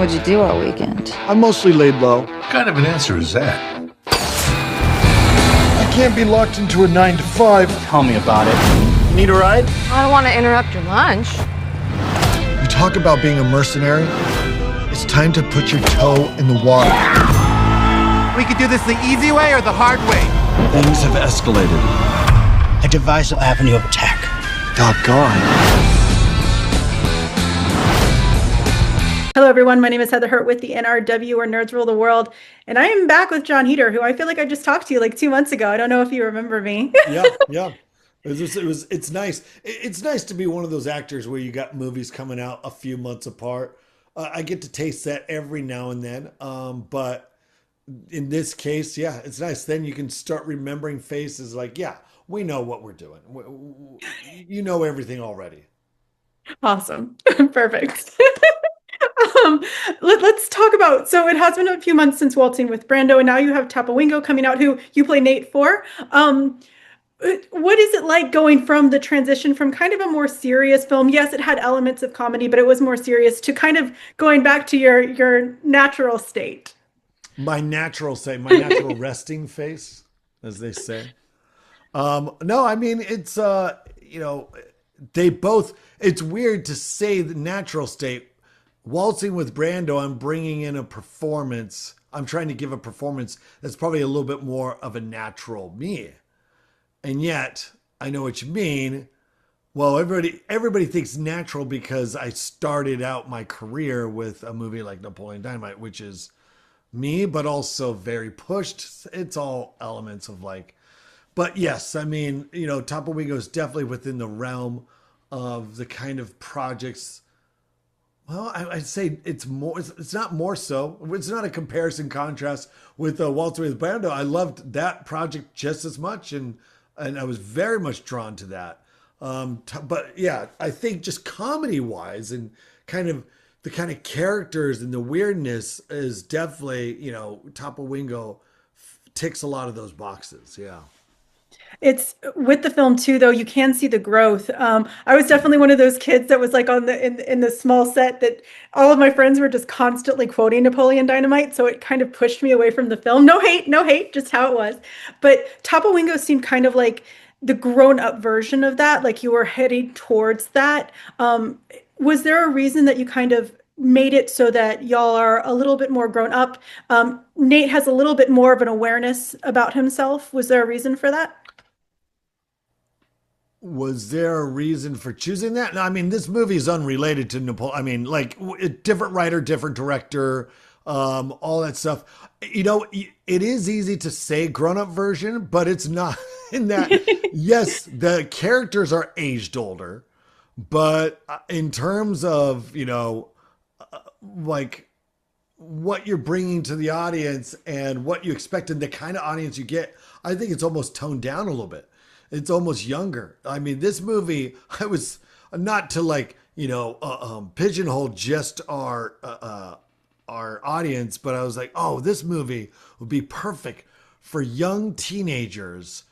What'd you do all weekend? I'm mostly laid low. What kind of an answer is that? I can't be locked into a 9 to 5. Tell me about it. You need a ride? I don't want to interrupt your lunch. You talk about being a mercenary. It's time to put your toe in the water. We could do this the easy way or the hard way. Things have escalated. I devised an avenue of attack. Doggone. Hello, everyone. My name is Heather Hurt with the NRW, where nerds rule the world. And I am back with Jon Heder, who I feel like I just talked to you like 2 months ago. I don't know if you remember me. Yeah. It's nice. It's nice to be one of those actors where you got movies coming out a few months apart. I get to taste that every now and then. But in this case, yeah, it's nice. Then you can start remembering faces like, yeah, we know what we're doing. You know everything already. Awesome. Perfect. Let's talk about, so it has been a few months since Waltzing with Brando, and now you have TAPAWINGO coming out, who you play Nate for. What is it like going from the transition from kind of a more serious film? Yes, it had elements of comedy, but it was more serious, to kind of going back to your natural state. My natural resting face, as they say. No, I mean, it's, it's weird to say the natural state. Waltzing with Brando, I'm bringing in a performance. I'm trying to give a performance that's probably a little bit more of a natural me. And yet, I know what you mean. Well, everybody thinks natural because I started out my career with a movie like Napoleon Dynamite, which is me, but also very pushed. It's all elements of like, but yes, I mean, TAPAWINGO is definitely within the realm of the kind of projects. Well, I'd say it's more. It's not more so. It's not a comparison contrast with Waltzing with Brando. I loved that project just as much, and I was very much drawn to that. But yeah, I think just comedy wise and kind of the kind of characters and the weirdness is definitely, TAPAWINGO ticks a lot of those boxes. Yeah. It's with the film too, though, you can see the growth. I was definitely one of those kids that was like in the small set that all of my friends were just constantly quoting Napoleon Dynamite. So it kind of pushed me away from the film. No hate, just how it was. But TAPAWINGO seemed kind of like the grown up version of that. Like you were heading towards that. Was there a reason that you kind of made it so that y'all are a little bit more grown up? Nate has a little bit more of an awareness about himself. Was there a reason for that? Was there a reason for choosing that? No, I mean, this movie is unrelated to Napoleon. I mean, like, different writer, different director, all that stuff. It is easy to say grown-up version, but it's not in that. Yes, the characters are aged older, but in terms of, like what you're bringing to the audience and what you expect and the kind of audience you get, I think it's almost toned down a little bit. It's almost younger. I mean, this movie, I was not to like, pigeonhole just our audience, but I was like, oh, this movie would be perfect for young teenagers,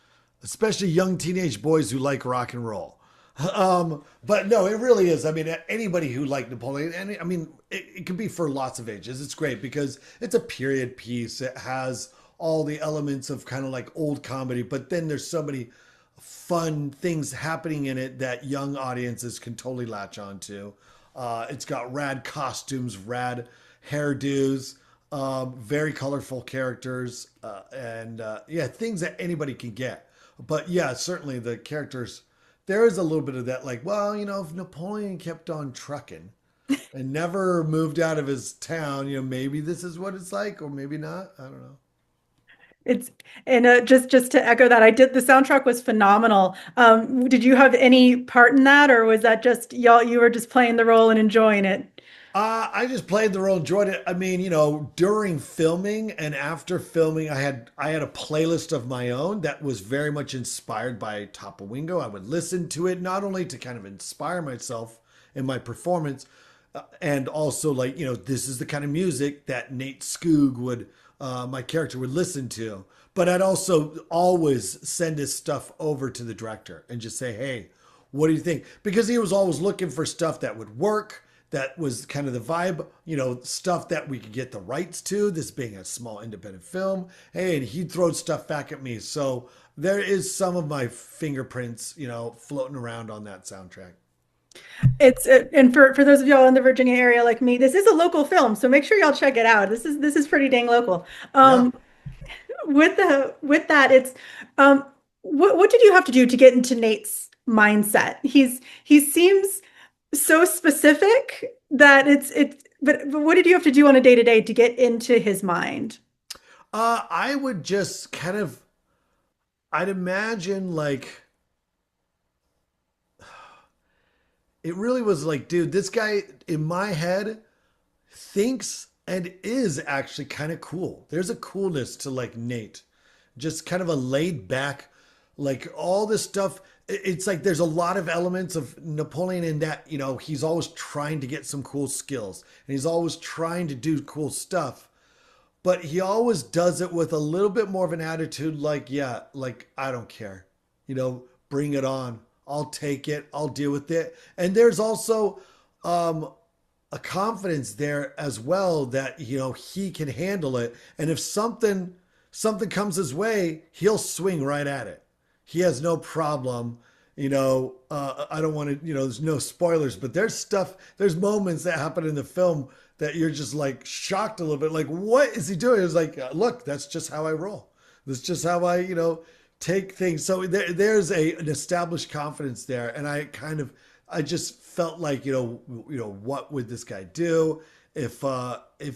especially young teenage boys who like rock and roll. But no, it really is. I mean, anybody who liked Napoleon, and I mean, it can be for lots of ages. It's great because it's a period piece. It has all the elements of kind of like old comedy, but then there's so many fun things happening in it that young audiences can totally latch on to. It's got rad costumes, rad hairdos, very colorful characters, and things that anybody can get. But yeah, certainly the characters, there is a little bit of that, like, well, if Napoleon kept on trucking and never moved out of his town, maybe this is what it's like, or maybe not. I don't know. Just to echo that, the soundtrack was phenomenal. Did you have any part in that, or was that just you were just playing the role and enjoying it? I just played the role, enjoyed it. I mean, during filming and after filming, I had a playlist of my own that was very much inspired by TAPAWINGO. I would listen to it not only to kind of inspire myself in my performance, and also like, this is the kind of music that Nate Skoog would, my character would listen to. But I'd also always send his stuff over to the director and just say, hey, what do you think? Because he was always looking for stuff that would work, that was kind of the vibe, you know, stuff that we could get the rights to, this being a small independent film. Hey, and he'd throw stuff back at me. So there is some of my fingerprints, you know, floating around on that soundtrack. It's and for those of y'all in the Virginia area like me, this is a local film, so make sure y'all check it out. This is pretty dang local. With that, it's what did you have to do to get into Nate's mindset? He seems so specific that but what did you have to do on a day-to-day to get into his mind? I would just kind of, I'd imagine like, it really was like, dude, this guy in my head thinks and is actually kind of cool. There's a coolness to like Nate, just kind of a laid back, like all this stuff. It's like there's a lot of elements of Napoleon in that, you know, he's always trying to get some cool skills and he's always trying to do cool stuff, but he always does it with a little bit more of an attitude like, yeah, like, I don't care, you know, bring it on. I'll take it. I'll deal with it. And there's also a confidence there as well that, you know, he can handle it. And if something comes his way, he'll swing right at it. He has no problem. You know, I don't want to, you know, there's no spoilers, but there's moments that happen in the film that you're just like shocked a little bit. Like, what is he doing? It's like, look, that's just how I roll. That's just how I, you know, take things. So there's an established confidence there. And I just felt like, you know, what would this guy do if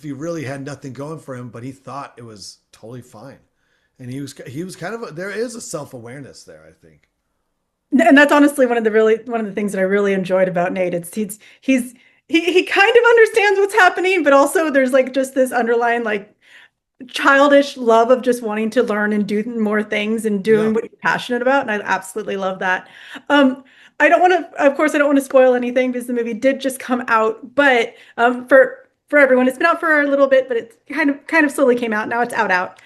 he really had nothing going for him, but he thought it was totally fine. And he was kind of, there is a self-awareness there, I think. And that's honestly one of the things that I really enjoyed about Nate. He kind of understands what's happening, but also there's like just this underlying like childish love of just wanting to learn and do more things and doing what you're passionate about. And I absolutely love that. I don't want to spoil anything because the movie did just come out, but for everyone, it's been out for a little bit, but it's kind of slowly came out. Now it's out.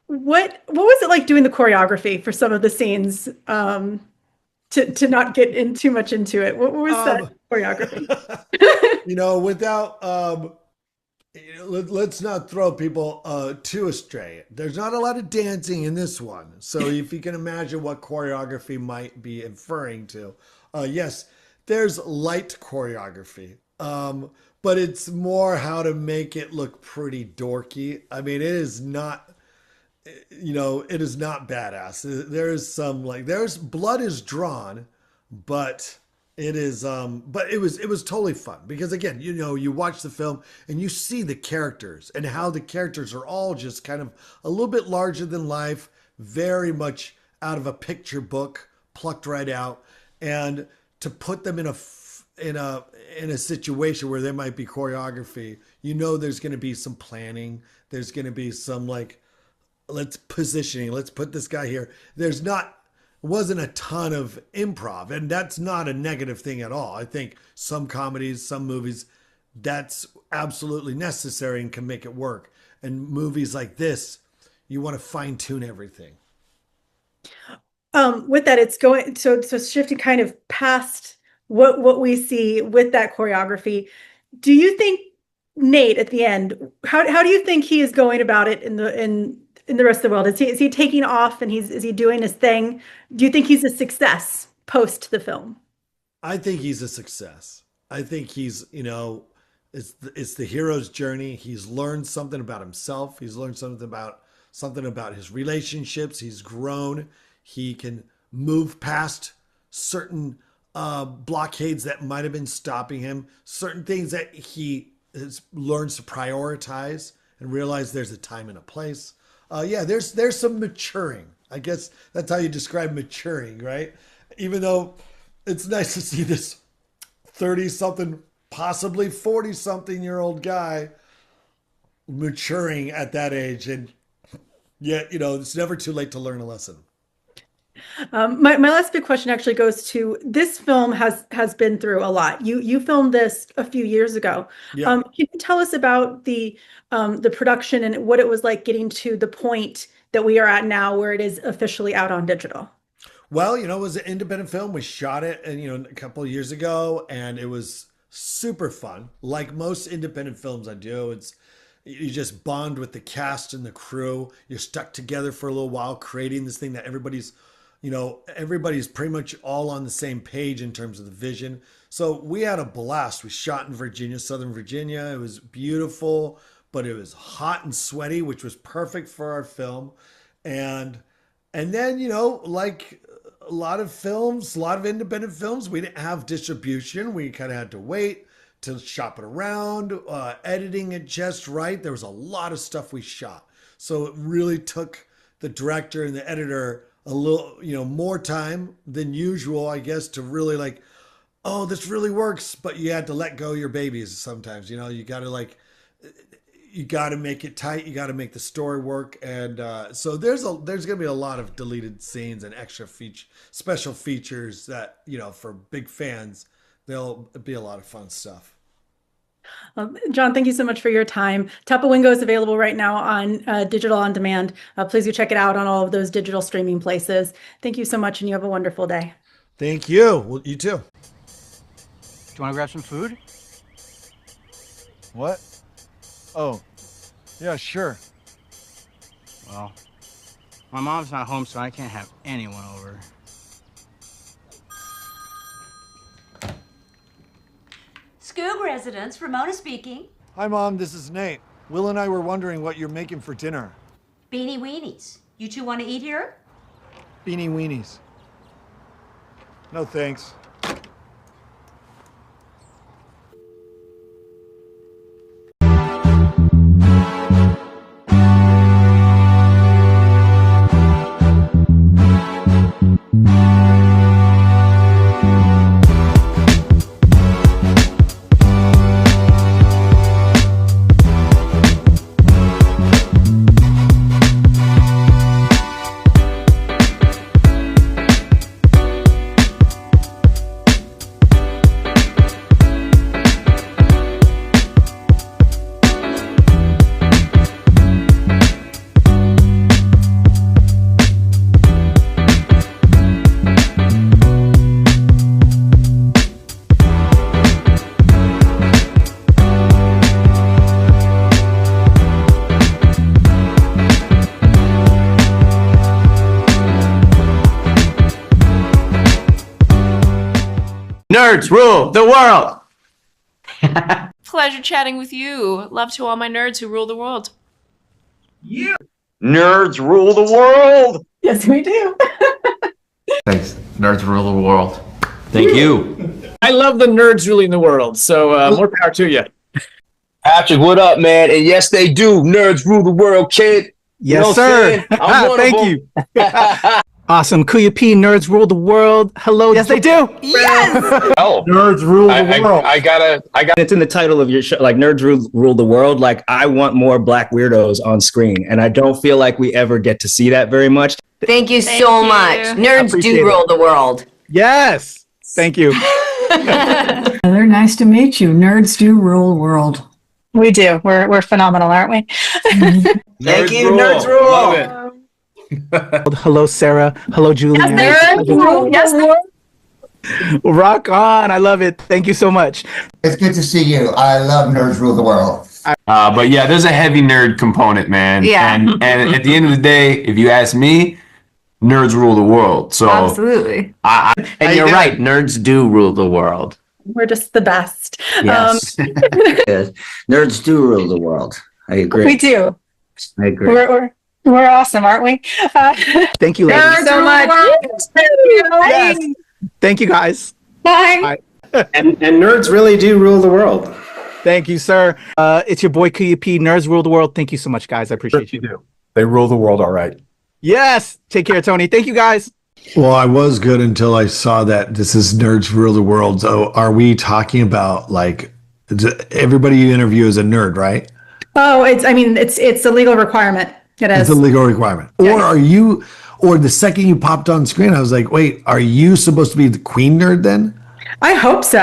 What was it like doing the choreography for some of the scenes? To not get in too much into it. What was that choreography? You know, without let's not throw people too astray. There's not a lot of dancing in this one. So if you can imagine what choreography might be inferring to, yes, there's light choreography. But it's more how to make it look pretty dorky. I mean, it is not, you know, it is not badass. There is some there's blood is drawn, but it is, but it was totally fun because again, you know, you watch the film and you see the characters and how the characters are all just kind of a little bit larger than life, very much out of a picture book, plucked right out, and to put them in a situation where there might be choreography, you know, there's going to be some planning, there's going to be some like, let's put this guy here. Wasn't a ton of improv, and that's not a negative thing at all. I think some comedies, some movies, that's absolutely necessary and can make it work. And movies like this, you want to fine tune everything. With that, it's going so shifting kind of past what we see with that choreography. Do you think Nate at the end? How do you think he is going about it in the rest of the world? Is he taking off and is he doing his thing? Do you think he's a success post the film? I think he's a success. I think he's, you know, it's the hero's journey. He's learned something about himself. He's learned something about his relationships. He's grown. He can move past certain blockades that might have been stopping him, certain things that he learns to prioritize and realize there's a time and a place. There's some maturing. I guess that's how you describe maturing, right? Even though it's nice to see this 30-something, possibly 40-something-year-old guy maturing at that age. And yet, you know, it's never too late to learn a lesson. My last big question actually goes to this film has been through a lot. You filmed this a few years ago. Yeah. Can you tell us about the production and what it was like getting to the point that we are at now where it is officially out on digital? Well, you know, it was an independent film. We shot it, and you know, a couple of years ago, and it was super fun. Like most independent films I do, you just bond with the cast and the crew. You're stuck together for a little while, creating this thing that everybody's pretty much all on the same page in terms of the vision. So we had a blast. We shot in Virginia, Southern Virginia. It was beautiful, but it was hot and sweaty, which was perfect for our film. And then, like a lot of films, a lot of independent films, we didn't have distribution. We kind of had to wait to shop it around, editing it just right. There was a lot of stuff we shot. So it really took the director and the editor a little, more time than usual, I guess, to really like, oh, this really works. But you had to let go of your babies sometimes. You got to you got to make it tight. You got to make the story work. And so there's going to be a lot of deleted scenes and extra special features that, for big fans, there'll be a lot of fun stuff. Jon, thank you so much for your time. Tapawingo is available right now on digital on demand. Please go check it out on all of those digital streaming places. Thank you so much, and you have a wonderful day. Thank you. Well, you too. Do you want to grab some food? What? Oh, yeah, sure. Well, my mom's not home, so I can't have anyone over. Scoog residence, Ramona speaking. Hi, Mom, this is Nate. Will and I were wondering what you're making for dinner. Beanie weenies. You two want to eat here? Beanie weenies. No, thanks. Nerds rule the world. Pleasure chatting with you. Love to all my nerds who rule the world. Nerds rule the world. Yes, we do. Thanks. Nerds rule the world. Thank you. I love the nerds ruling the world, so more power to you. Patrick, what up, man? And yes, they do. Nerds rule the world, kid. Yes, sir. Thank you. Awesome. Kuya P, nerds rule the world. Hello. Yes, they do. Yes! Oh, Nerds rule the world. I got It's in the title of your show, like nerds rule the world. Like I want more black weirdos on screen, and I don't feel like we ever get to see that very much. Thank you so much. Nerds do rule the world. Yes. Thank you. They're nice to meet you. Nerds do rule the world. We do. We're phenomenal, aren't we? Thank you, nerds rule. Love it. Hello, Sarah. Hello, Julian. Yes. Rock on. I love it. Thank you so much. It's good to see you. I love Nerds Rule the World. But yeah, there's a heavy nerd component, man. Yeah. And at the end of the day, if you ask me, nerds rule the world. So Absolutely. And you're right. Nerds do rule the world. We're just the best. Yes. Yes. Nerds do rule the world. I agree. We do. I agree. We're awesome, aren't we? Thank you, ladies. So much. Yes. Thank you, guys. Bye. And nerds really do rule the world. Thank you, sir. It's your boy Kuya P. Nerds rule the world. Thank you so much, guys. I appreciate you. do. They rule the world all right. Yes. Take care, Tony. Thank you, guys. Well, I was good until I saw that this is Nerds Rule the World. So are we talking about like everybody you interview is a nerd, right? Oh, it's a legal requirement. It is. It's a legal requirement. Or are you, or the second you popped on screen, I was like, wait, are you supposed to be the queen nerd then? I hope so.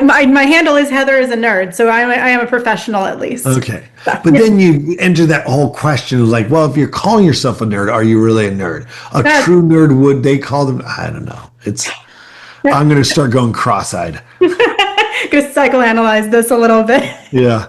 My handle is Heather is a nerd, so I am a professional at least. Okay. But then you enter that whole question of like, well, if you're calling yourself a nerd, are you really a nerd? True nerd, would they call them? I don't know. I'm going to start going cross-eyed. gonna psychoanalyze this a little bit. Yeah.